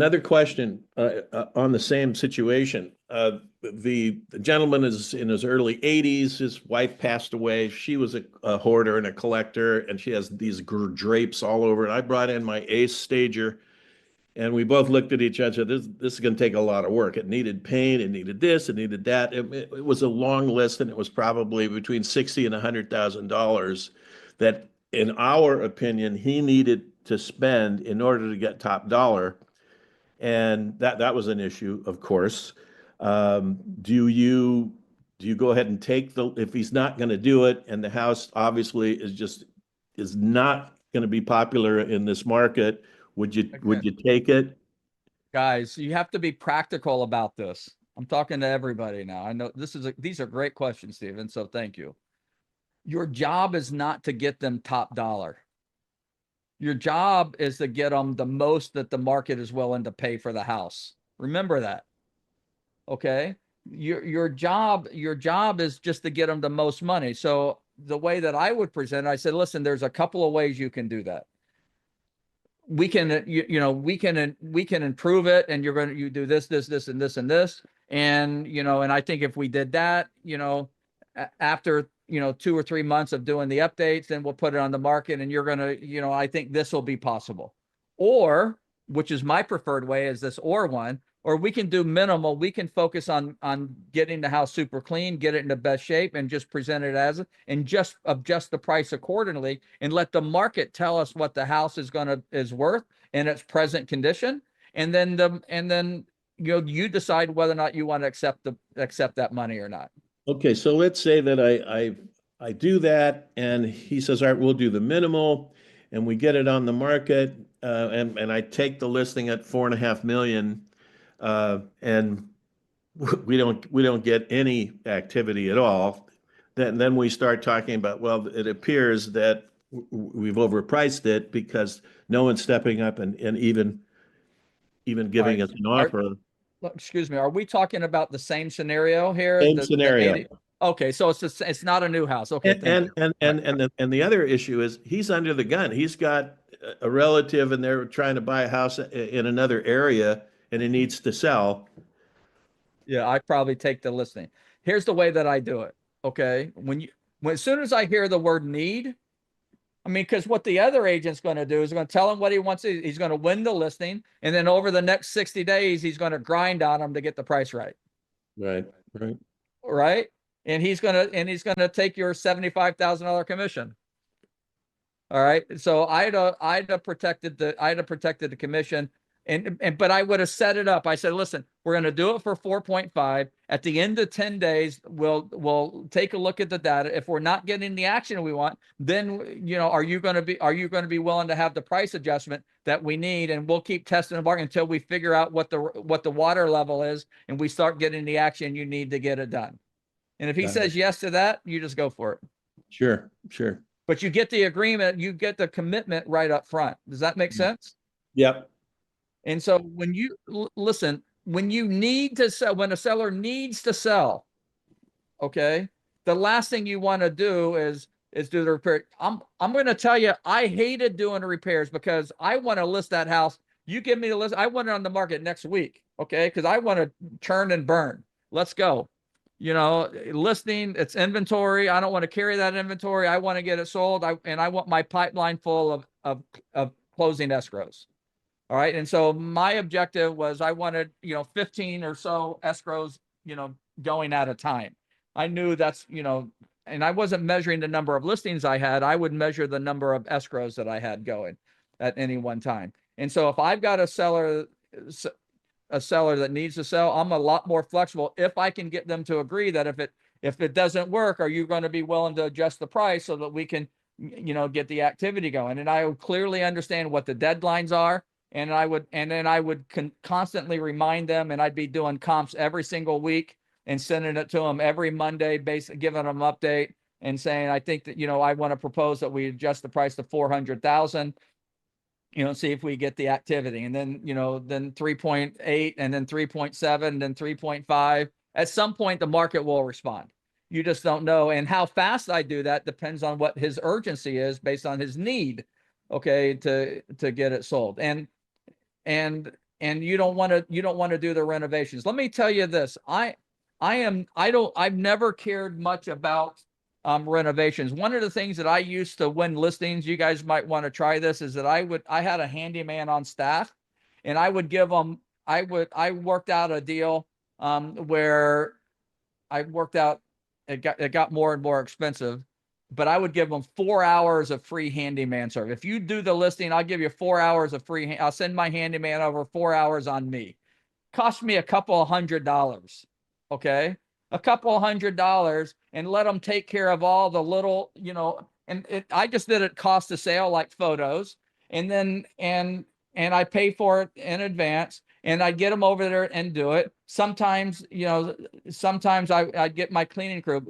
Another question on the same situation. The gentleman is in his early 80s. His wife passed away. She was a hoarder and a collector, and she has these drapes all over it. I brought in my ace stager, and we both looked at each other. This is going to take a lot of work. It needed paint. It needed this. It needed that. It was a long list, and it was probably between 60 and $100,000 that, in our opinion, he needed to spend in order to get top dollar. And that was an issue, of course. Do you go ahead and take if he's not going to do it, and the house obviously is not going to be popular in this market, would you take it? Guys, you have to be practical about this. I'm talking to everybody now. I know these are great questions, Stephen. So thank you. Your job is not to get them top dollar. Your job is to get them the most that the market is willing to pay for the house. Remember that. Okay. Your job is just to get them the most money. So the way that I would present it, I said, listen, there's a couple of ways you can do that. We can, we can improve it, and you do this, and this, and this. And, and I think if we did that, after, 2 or 3 months of doing the updates, then we'll put it on the market, and you're going to, I think this will be possible. Or, which is my preferred way, is this or one, or we can do minimal. We can focus on getting the house super clean, get it in the best shape, and just present it as, and just adjust the price accordingly, and let the market tell us what the house is worth in its present condition. And then you decide whether or not you want to accept that money or not. Okay, so let's say that I do that, and he says, all right, we'll do the minimal, and we get it on the market, and I take the listing at 4.5 million, and we don't get any activity at all. Then we start talking about, well, it appears that we've overpriced it because no one's stepping up and even giving us an offer. Excuse me, are we talking about the same scenario here? Same scenario. Okay, so it's not a new house. Okay, thank you. And the other issue is he's under the gun. He's got a relative, and they're trying to buy a house in another area, and it needs to sell. Yeah, I probably take the listing. Here's the way that I do it. Okay, as soon as I hear the word need, I mean, because what the other agent's going to do is going to tell him what he wants. He's going to win the listing, and then over the next 60 days, he's going to grind on him to get the price right. Right. And he's going to take your $75,000 commission. All right. So I'd have protected the commission. But I would have set it up. I said, listen, we're going to do it for 4.5. At the end of 10 days, we'll take a look at the data. If we're not getting the action we want, then, are you going to be willing to have the price adjustment that we need? And we'll keep testing the market until we figure out what the water level is, and we start getting the action you need to get it done. And if he says yes to that, you just go for it. Sure. But you get the agreement, you get the commitment right up front. Does that make sense? Yep. And so when you listen, when you need to sell, when a seller needs to sell, okay, the last thing you want to do is do the repair. I'm going to tell you, I hated doing the repairs because I want to list that house. You give me the list. I want it on the market next week. Okay. Because I want to churn and burn. Let's go. Listing, it's inventory. I don't want to carry that inventory. I want to get it sold. I want my pipeline full of closing escrows. All right. And so my objective was I wanted, 15 or so escrows, going at a time. I knew that's, and I wasn't measuring the number of listings I had. I would measure the number of escrows that I had going at any one time. And so if I've got a seller that needs to sell, I'm a lot more flexible if I can get them to agree that if it doesn't work, are you going to be willing to adjust the price so that we can, get the activity going? And I would clearly understand what the deadlines are. And then I would constantly remind them, and I'd be doing comps every single week and sending it to them every Monday, basically giving them an update and saying, I think that, I want to propose that we adjust the price to 400,000, see if we get the activity. And then, then 3.8 and then 3.7, and then 3.5. At some point, the market will respond. You just don't know. And how fast I do that depends on what his urgency is based on his need, okay, to get it sold. And you don't want to do the renovations. Let me tell you this. I've never cared much about renovations. One of the things that I used to win listings, you guys might want to try this, is that I had a handyman on staff, and I would give them, I worked out a deal where it got more and more expensive, but I would give them 4 hours of free handyman service. If you do the listing, I'll give you 4 hours of free. I'll send my handyman over 4 hours on me. Cost me a couple of $100. Okay. A couple of $100, and let them take care of all the little, I just did it cost of sale, like photos. And then, and I pay for it in advance, and I get them over there and do it. Sometimes, sometimes I get my cleaning crew.